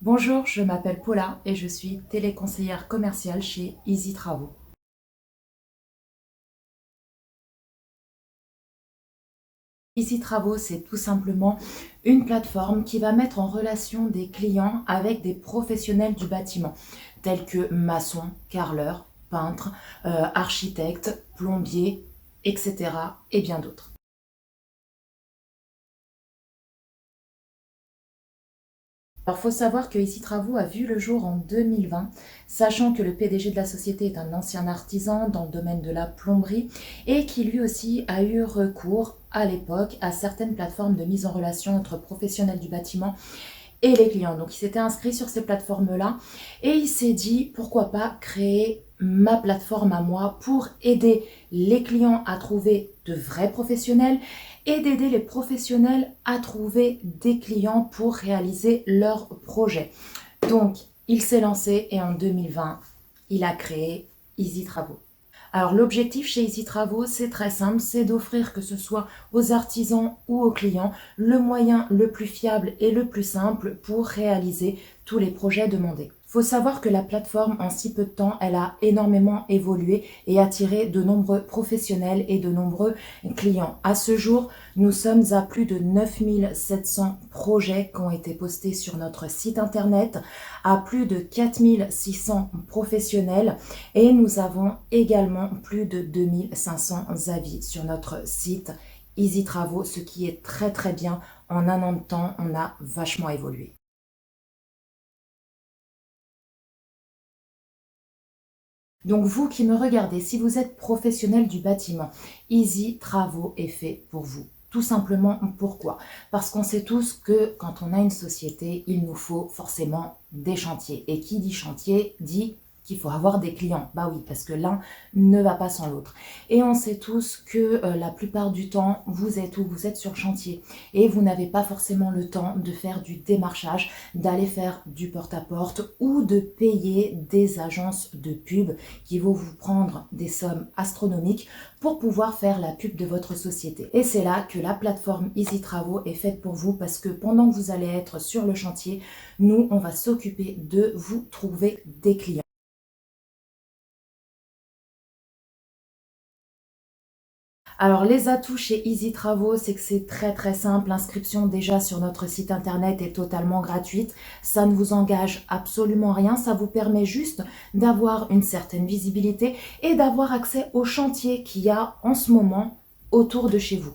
Bonjour, je m'appelle Paula et je suis téléconseillère commerciale chez Easy Travaux. Easy Travaux, c'est tout simplement une plateforme qui va mettre en relation des clients avec des professionnels du bâtiment, tels que maçons, carreleurs, peintres, architectes, plombiers, etc. et bien d'autres. Alors, il faut savoir que Ici Travaux a vu le jour en 2020, sachant que le PDG de la société est un ancien artisan dans le domaine de la plomberie et qui lui aussi a eu recours à l'époque à certaines plateformes de mise en relation entre professionnels du bâtiment et les clients. Donc il s'était inscrit sur ces plateformes-là et il s'est dit pourquoi pas créer ma plateforme à moi pour aider les clients à trouver de vrais professionnels et d'aider les professionnels à trouver des clients pour réaliser leurs projets. Donc il s'est lancé et en 2020, il a créé Easy Travaux. Alors l'objectif chez Easy Travaux, c'est très simple, c'est d'offrir que ce soit aux artisans ou aux clients le moyen le plus fiable et le plus simple pour réaliser tous les projets demandés. Il faut savoir que la plateforme, en si peu de temps, elle a énormément évolué et attiré de nombreux professionnels et de nombreux clients. À ce jour, nous sommes à plus de 9700 projets qui ont été postés sur notre site internet, à plus de 4600 professionnels et nous avons également plus de 2500 avis sur notre site Easy Travaux, ce qui est très très bien. En un an de temps, on a vachement évolué. Donc vous qui me regardez, si vous êtes professionnel du bâtiment, Easy Travaux est fait pour vous. Tout simplement, pourquoi? Parce qu'on sait tous que quand on a une société, il nous faut forcément des chantiers. Et qui dit chantier dit qu'il faut avoir des clients. Bah oui, parce que l'un ne va pas sans l'autre. Et on sait tous que la plupart du temps, vous êtes où? Vous êtes sur chantier. Et vous n'avez pas forcément le temps de faire du démarchage, d'aller faire du porte-à-porte ou de payer des agences de pub qui vont vous prendre des sommes astronomiques pour pouvoir faire la pub de votre société. Et c'est là que la plateforme Easy Travaux est faite pour vous parce que pendant que vous allez être sur le chantier, nous, on va s'occuper de vous trouver des clients. Alors les atouts chez Easy Travaux, c'est que c'est très très simple. L'inscription déjà sur notre site internet est totalement gratuite. Ça ne vous engage absolument rien. Ça vous permet juste d'avoir une certaine visibilité et d'avoir accès au chantier qu'il y a en ce moment autour de chez vous.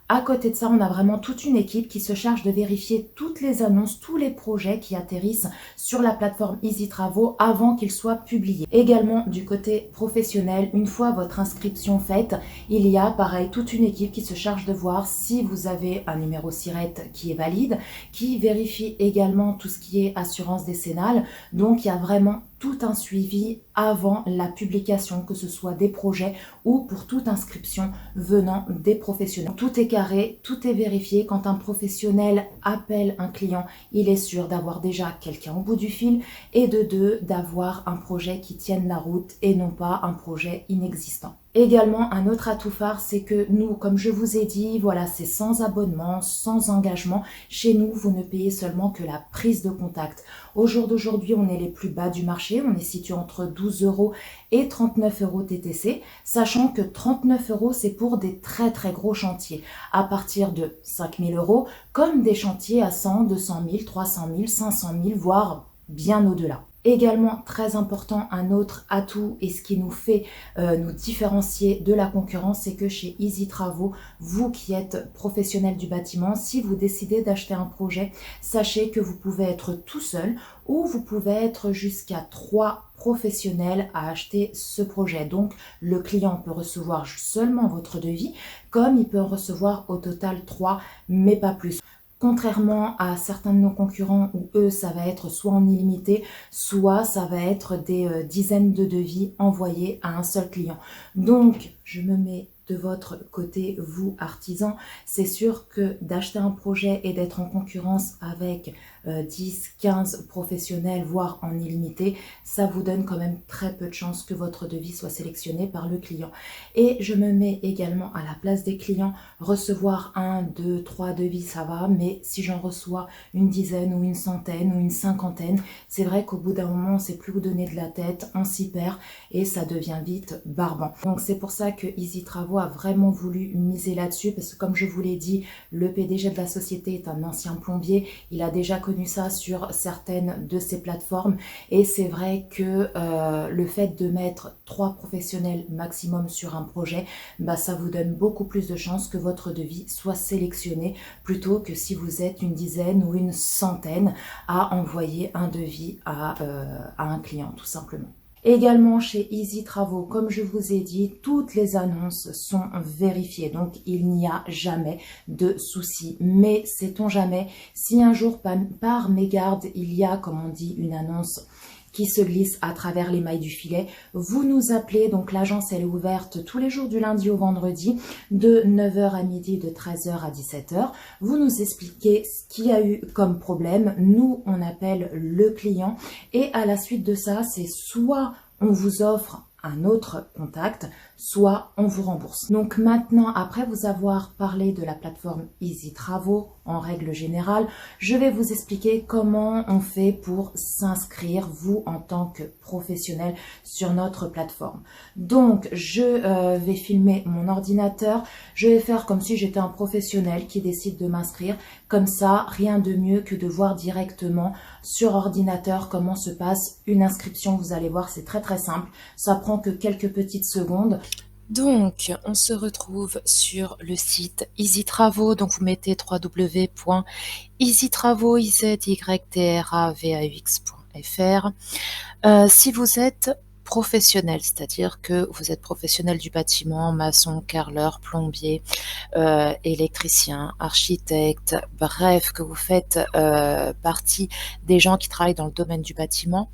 À côté de ça, on a vraiment toute une équipe qui se charge de vérifier toutes les annonces, tous les projets qui atterrissent sur la plateforme Easy Travaux avant qu'ils soient publiés. Également, du côté professionnel, une fois votre inscription faite, il y a pareil toute une équipe qui se charge de voir si vous avez un numéro SIRET qui est valide, qui vérifie également tout ce qui est assurance décennale. Donc, il y a vraiment tout un suivi avant la publication, que ce soit des projets ou pour toute inscription venant des professionnels. Tout est carré, tout est vérifié. Quand un professionnel appelle un client, il est sûr d'avoir déjà quelqu'un au bout du fil et de deux, d'avoir un projet qui tienne la route et non pas un projet inexistant. Également, un autre atout phare, c'est que nous, comme je vous ai dit, voilà, c'est sans abonnement, sans engagement. Chez nous, vous ne payez seulement que la prise de contact. Au jour d'aujourd'hui, on est les plus bas du marché. On est situé entre 12 euros et 39 euros TTC, sachant que 39 euros, c'est pour des très très gros chantiers, à partir de 5 000 euros, comme des chantiers à 100, 200 000, 300 000, 500 000, voire bien au-delà. Également, très important, un autre atout et ce qui nous fait nous différencier de la concurrence, c'est que chez Easy Travaux, vous qui êtes professionnel du bâtiment, si vous décidez d'acheter un projet, sachez que vous pouvez être tout seul ou vous pouvez être jusqu'à 3 professionnels à acheter ce projet. Donc, le client peut recevoir seulement votre devis, comme il peut en recevoir au total 3, mais pas plus. Contrairement à certains de nos concurrents où eux, ça va être soit en illimité, soit ça va être des dizaines de devis envoyés à un seul client. Donc, je me mets de votre côté, vous artisans, c'est sûr que d'acheter un projet et d'être en concurrence avec 10, 15 professionnels, voire en illimité, ça vous donne quand même très peu de chances que votre devis soit sélectionné par le client. Et je me mets également à la place des clients. Recevoir 1, 2, 3 devis, ça va, mais si j'en reçois une dizaine ou une centaine ou une cinquantaine, c'est vrai qu'au bout d'un moment, on ne sait plus où donner de la tête, on s'y perd et ça devient vite barbant. Donc c'est pour ça que Easy Travaux a vraiment voulu miser là-dessus, parce que comme je vous l'ai dit, le PDG de la société est un ancien plombier, il a déjà connu ça sur certaines de ses plateformes et c'est vrai que le fait de mettre 3 professionnels maximum sur un projet, bah, ça vous donne beaucoup plus de chances que votre devis soit sélectionné plutôt que si vous êtes une dizaine ou une centaine à envoyer un devis à un client tout simplement. Également chez Easy Travaux, comme je vous ai dit, toutes les annonces sont vérifiées, donc il n'y a jamais de souci. Mais sait-on jamais, si un jour par mégarde il y a, comme on dit, une annonce qui se glisse à travers les mailles du filet, vous nous appelez. Donc l'agence elle est ouverte tous les jours du lundi au vendredi de 9h à midi, de 13h à 17h. Vous nous expliquez ce qu'il y a eu comme problème, nous on appelle le client et à la suite de ça, c'est soit on vous offre un autre contact, soit on vous rembourse. Donc maintenant, après vous avoir parlé de la plateforme Easy Travaux en règle générale, je vais vous expliquer comment on fait pour s'inscrire, vous en tant que professionnel, sur notre plateforme. Donc je vais filmer mon ordinateur, je vais faire comme si j'étais un professionnel qui décide de m'inscrire. Comme ça, rien de mieux que de voir directement sur ordinateur comment se passe une inscription. Vous allez voir, c'est très très simple, ça prend que quelques petites secondes. Donc, on se retrouve sur le site Easy Travaux. Donc, vous mettez www.easytravaux.fr. Si vous êtes professionnel, c'est-à-dire que vous êtes professionnel du bâtiment, maçon, carreleur, plombier, électricien, architecte, bref, que vous faites partie des gens qui travaillent dans le domaine du bâtiment,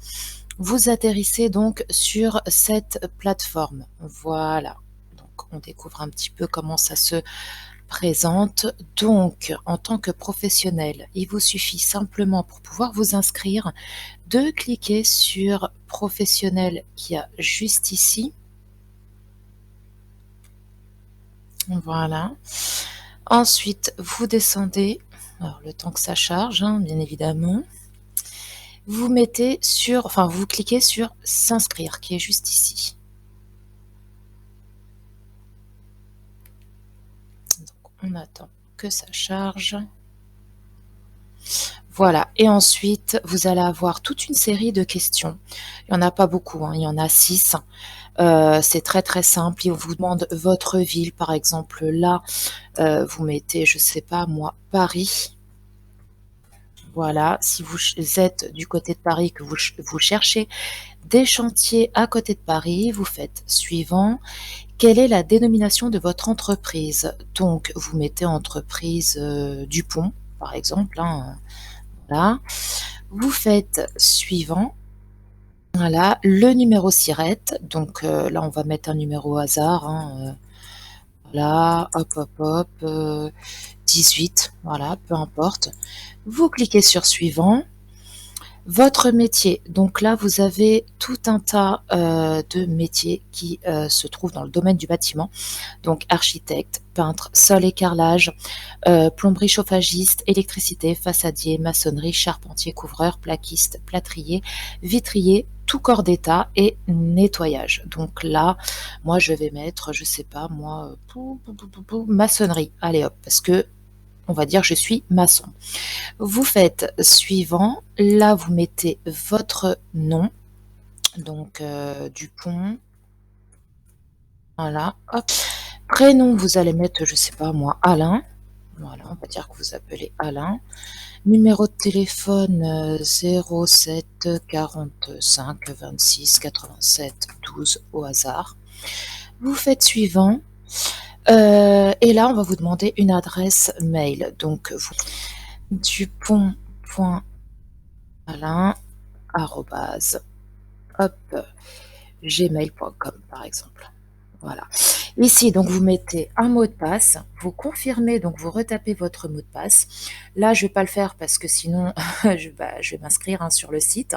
vous atterrissez donc sur cette plateforme. Voilà. Donc, on découvre un petit peu comment ça se présente. Donc, en tant que professionnel, il vous suffit simplement pour pouvoir vous inscrire de cliquer sur professionnel qui a juste ici. Voilà. Ensuite, vous descendez. Alors, le temps que ça charge, hein, bien évidemment. Vous mettez sur, enfin, vous cliquez sur s'inscrire qui est juste ici. Donc, on attend que ça charge. Voilà, et ensuite, vous allez avoir toute une série de questions. Il n'y en a pas beaucoup, hein, il y en a 6. C'est très très simple. Il vous demande votre ville, par exemple. Là, vous mettez, je sais pas moi, Paris. Voilà, si vous êtes du côté de Paris, que vous cherchez des chantiers à côté de Paris, vous faites suivant. Quelle est la dénomination de votre entreprise? Donc, vous mettez entreprise Dupont, par exemple. Hein, voilà. Vous faites suivant. Voilà, le numéro SIRET. Donc là, on va mettre un numéro au hasard. Hein, voilà, hop, hop, hop, 18. Voilà, peu importe. Vous cliquez sur suivant. Votre métier, donc là vous avez tout un tas de métiers qui se trouvent dans le domaine du bâtiment, donc architecte, peintre, sol et carrelage, plomberie chauffagiste, électricité, façadier, maçonnerie, charpentier, couvreur, plaquiste, plâtrier, vitrier, tout corps d'état et nettoyage. Donc là, moi je vais mettre, je sais pas moi, maçonnerie, allez hop, parce que on va dire je suis maçon. Vous faites suivant, là vous mettez votre nom, donc Dupont, voilà, hop. Prénom, vous allez mettre, je sais pas moi, Alain, voilà, on va dire que vous appelez Alain. Numéro de téléphone 07 45 26 87 12 au hasard. Vous faites suivant, et là on va vous demander une adresse mail, donc vous dupont.alain arrobase hop gmail.com par exemple. Voilà. Ici, donc, vous mettez un mot de passe, vous confirmez, donc vous retapez votre mot de passe. Là, je vais pas le faire parce que sinon, je vais m'inscrire hein, sur le site.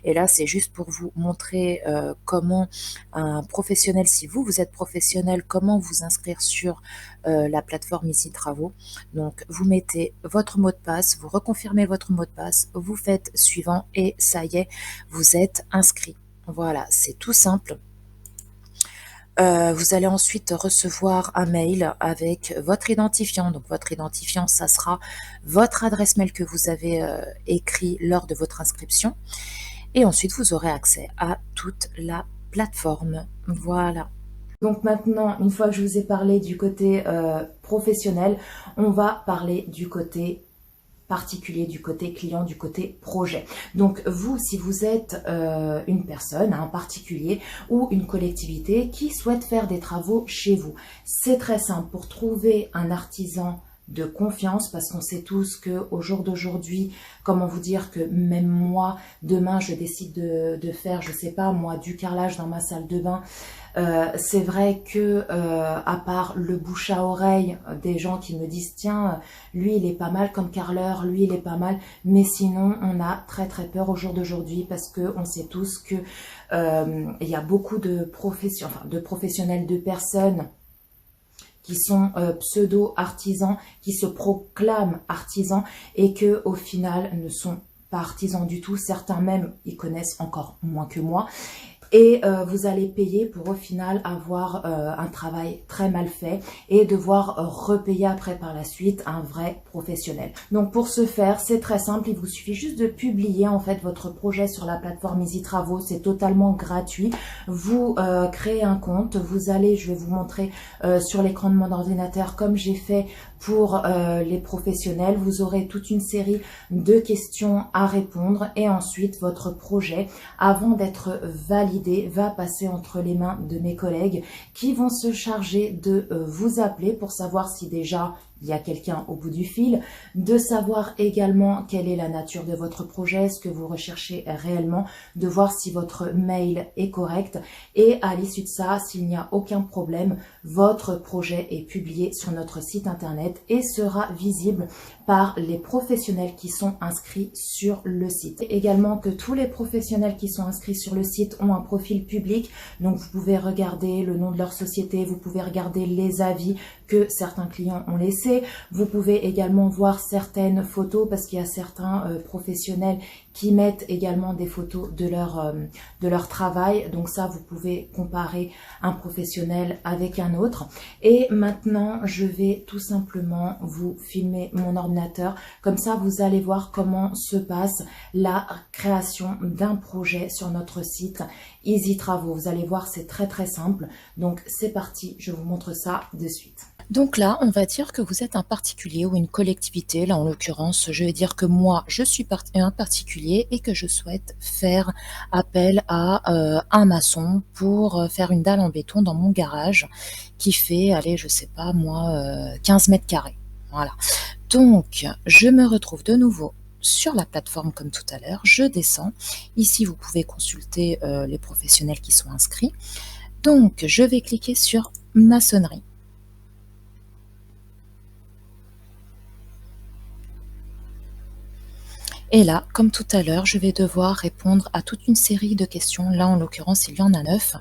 Et là, c'est juste pour vous montrer comment un professionnel, si vous, vous êtes professionnel, comment vous inscrire sur la plateforme Ici Travaux. Donc, vous mettez votre mot de passe, vous reconfirmez votre mot de passe, vous faites suivant et ça y est, vous êtes inscrit. Voilà, c'est tout simple. Vous allez ensuite recevoir un mail avec votre identifiant. Donc votre identifiant, ça sera votre adresse mail que vous avez écrit lors de votre inscription. Et ensuite, vous aurez accès à toute la plateforme. Voilà. Donc maintenant, une fois que je vous ai parlé du côté professionnel, on va parler du côté particulier, du côté client, du côté projet. Donc vous, si vous êtes une personne, un particulier ou une collectivité qui souhaite faire des travaux chez vous, c'est très simple. Pour trouver un artisan de confiance, parce qu'on sait tous que au jour d'aujourd'hui, comment vous dire que même moi, demain, je décide de faire, je sais pas moi, du carrelage dans ma salle de bain. C'est vrai que à part le bouche à oreille des gens qui me disent tiens, lui il est pas mal comme carreleur, lui il est pas mal, mais sinon on a très très peur au jour d'aujourd'hui parce que on sait tous que il y a beaucoup de professionnels, de personnes qui sont pseudo-artisans, qui se proclament artisans et que au final ne sont pas artisans du tout. Certains même, ils connaissent encore moins que moi. Et vous allez payer pour au final avoir un travail très mal fait et devoir repayer après par la suite un vrai professionnel. Donc pour ce faire, c'est très simple, il vous suffit juste de publier en fait votre projet sur la plateforme Easy Travaux, c'est totalement gratuit. Vous créez un compte, vous allez, je vais vous montrer sur l'écran de mon ordinateur comme j'ai fait pour les professionnels, vous aurez toute une série de questions à répondre et ensuite votre projet, avant d'être validé, va passer entre les mains de mes collègues qui vont se charger de vous appeler pour savoir si déjà il y a quelqu'un au bout du fil, de savoir également quelle est la nature de votre projet, ce que vous recherchez réellement, de voir si votre mail est correct et à l'issue de ça, s'il n'y a aucun problème, votre projet est publié sur notre site internet et sera visible par les professionnels qui sont inscrits sur le site. Et également que tous les professionnels qui sont inscrits sur le site ont un profil public, donc vous pouvez regarder le nom de leur société, vous pouvez regarder les avis que certains clients ont laissés, vous pouvez également voir certaines photos parce qu'il y a certains professionnels qui mettent également des photos de leur travail, donc ça vous pouvez comparer un professionnel avec un autre. Et maintenant je vais tout simplement vous filmer mon ordinateur, comme ça vous allez voir comment se passe la création d'un projet sur notre site Easy Travaux. Vous allez voir, c'est très très simple, donc c'est parti, je vous montre ça de suite. Donc là, on va dire que vous êtes un particulier ou une collectivité. Là, en l'occurrence, je vais dire que moi, je suis un particulier et que je souhaite faire appel à un maçon pour faire une dalle en béton dans mon garage qui fait, allez, je sais pas moi, 15 mètres carrés. Voilà. Donc, je me retrouve de nouveau sur la plateforme comme tout à l'heure. Je descends. Ici, vous pouvez consulter les professionnels qui sont inscrits. Donc, je vais cliquer sur maçonnerie. Et là, comme tout à l'heure, je vais devoir répondre à toute une série de questions. Là, en l'occurrence, il y en a 9.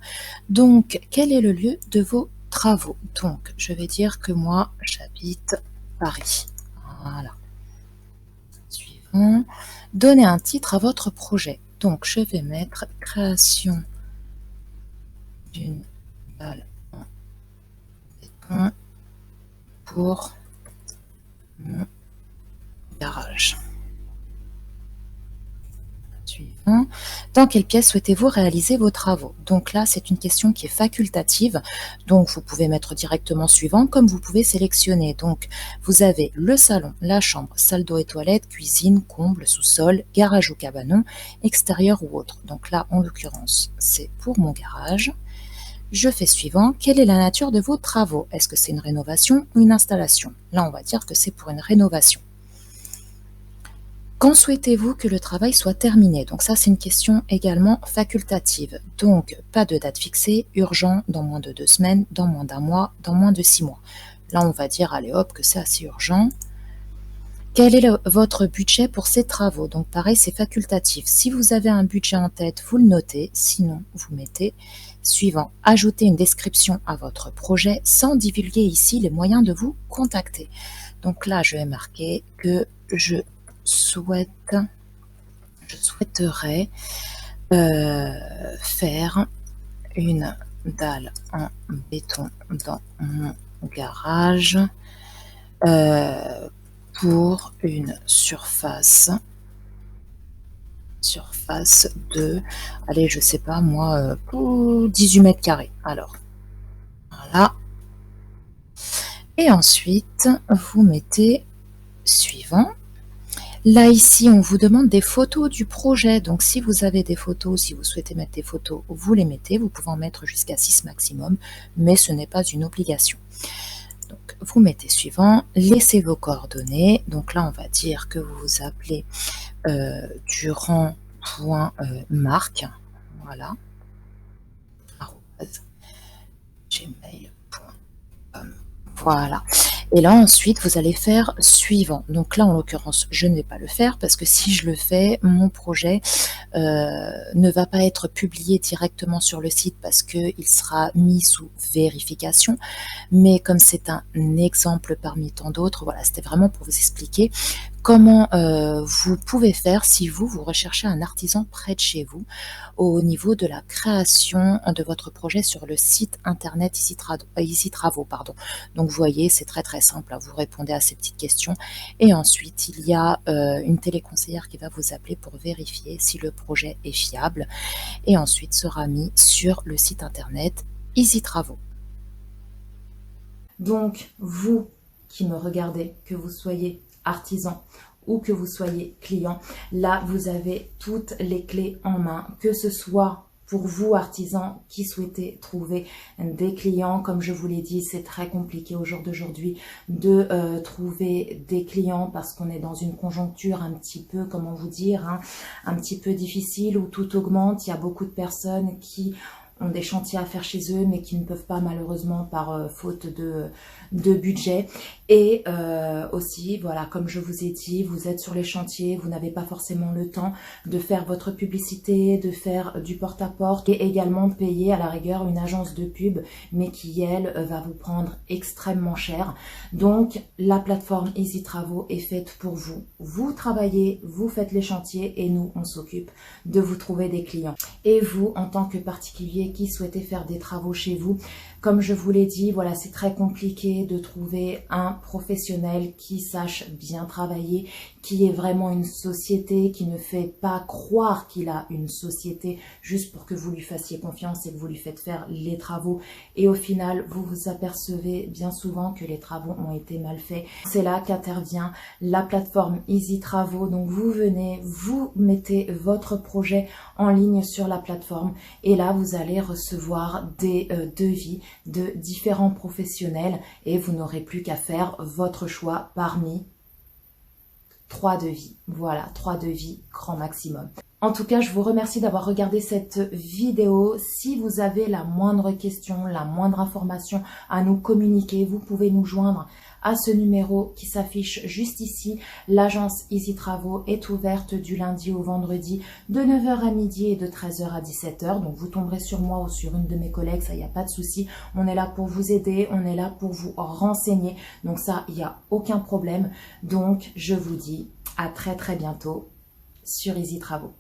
Donc, quel est le lieu de vos travaux? Donc, je vais dire que moi, j'habite Paris. Voilà. Suivant. Donnez un titre à votre projet. Donc, je vais mettre création d'une dalle en béton pour mon garage. Suivant. Dans quelle pièce souhaitez-vous réaliser vos travaux? Donc là, c'est une question qui est facultative. Donc, vous pouvez mettre directement suivant, comme vous pouvez sélectionner. Donc, vous avez le salon, la chambre, salle d'eau et toilette, cuisine, comble, sous-sol, garage ou cabanon, extérieur ou autre. Donc là, en l'occurrence, c'est pour mon garage. Je fais suivant. Quelle est la nature de vos travaux? Est-ce que c'est une rénovation ou une installation? Là, on va dire que c'est pour une rénovation. Quand souhaitez-vous que le travail soit terminé? Donc ça, c'est une question également facultative. Donc, pas de date fixée, urgent, dans moins de 2 semaines, dans moins d'un mois, dans moins de 6 mois. Là, on va dire, allez hop, que c'est assez urgent. Quel est votre budget pour ces travaux? Donc pareil, c'est facultatif. Si vous avez un budget en tête, vous le notez. Sinon, vous mettez suivant. Ajoutez une description à votre projet sans divulguer ici les moyens de vous contacter. Donc là, je vais marquer que je souhaiterais faire une dalle en béton dans mon garage pour une surface de, allez, je sais pas moi, 18 mètres carrés. Alors, voilà. Et ensuite, vous mettez suivant. Là, ici, on vous demande des photos du projet. Donc, si vous avez des photos, si vous souhaitez mettre des photos, vous les mettez. Vous pouvez en mettre jusqu'à 6 maximum, mais ce n'est pas une obligation. Donc, vous mettez suivant. Laissez vos coordonnées. Donc là, on va dire que vous vous appelez Durand.Marc. Voilà. @gmail.com. Voilà. Et là, ensuite, vous allez faire suivant. Donc là, en l'occurrence, je ne vais pas le faire parce que si je le fais, mon projet ne va pas être publié directement sur le site parce qu'il sera mis sous vérification. Mais comme c'est un exemple parmi tant d'autres, voilà, c'était vraiment pour vous expliquer comment vous pouvez faire si vous recherchez un artisan près de chez vous au niveau de la création de votre projet sur le site internet Easy Travaux. Donc vous voyez, c'est très très simple, vous répondez à ces petites questions et ensuite il y a une téléconseillère qui va vous appeler pour vérifier si le projet est fiable et ensuite sera mis sur le site internet Easy Travaux. Donc vous qui me regardez, que vous soyez artisan ou que vous soyez client, là vous avez toutes les clés en main, que ce soit pour vous artisans qui souhaitez trouver des clients. Comme je vous l'ai dit, c'est très compliqué au jour d'aujourd'hui de trouver des clients parce qu'on est dans une conjoncture un petit peu, comment vous dire, hein, un petit peu difficile où tout augmente. Il y a beaucoup de personnes qui ont des chantiers à faire chez eux mais qui ne peuvent pas malheureusement par faute de budget. Et aussi, voilà, comme je vous ai dit, vous êtes sur les chantiers, vous n'avez pas forcément le temps de faire votre publicité, de faire du porte-à-porte et également de payer à la rigueur une agence de pub, mais qui, elle, va vous prendre extrêmement cher. Donc, la plateforme Easy Travaux est faite pour vous. Vous travaillez, vous faites les chantiers et nous, on s'occupe de vous trouver des clients. Et vous, en tant que particulier qui souhaitez faire des travaux chez vous, comme je vous l'ai dit, voilà, c'est très compliqué de trouver un professionnel qui sache bien travailler, qui est vraiment une société, qui ne fait pas croire qu'il a une société juste pour que vous lui fassiez confiance et que vous lui faites faire les travaux. Et au final, vous vous apercevez bien souvent que les travaux ont été mal faits. C'est là qu'intervient la plateforme Easy Travaux. Donc vous venez, vous mettez votre projet en ligne sur la plateforme et là, vous allez recevoir des devis de différents professionnels et vous n'aurez plus qu'à faire votre choix parmi 3 devis. Voilà, 3 devis grand maximum. En tout cas, je vous remercie d'avoir regardé cette vidéo. Si vous avez la moindre question, la moindre information à nous communiquer, vous pouvez nous joindre à ce numéro qui s'affiche juste ici. L'agence Easy Travaux est ouverte du lundi au vendredi de 9 h à midi et de 13 h à 17 h. Donc vous tomberez sur moi ou sur une de mes collègues, ça, il n'y a pas de souci. On est là pour vous aider, on est là pour vous renseigner. Donc ça, il n'y a aucun problème. Donc je vous dis à très très bientôt sur Easy Travaux.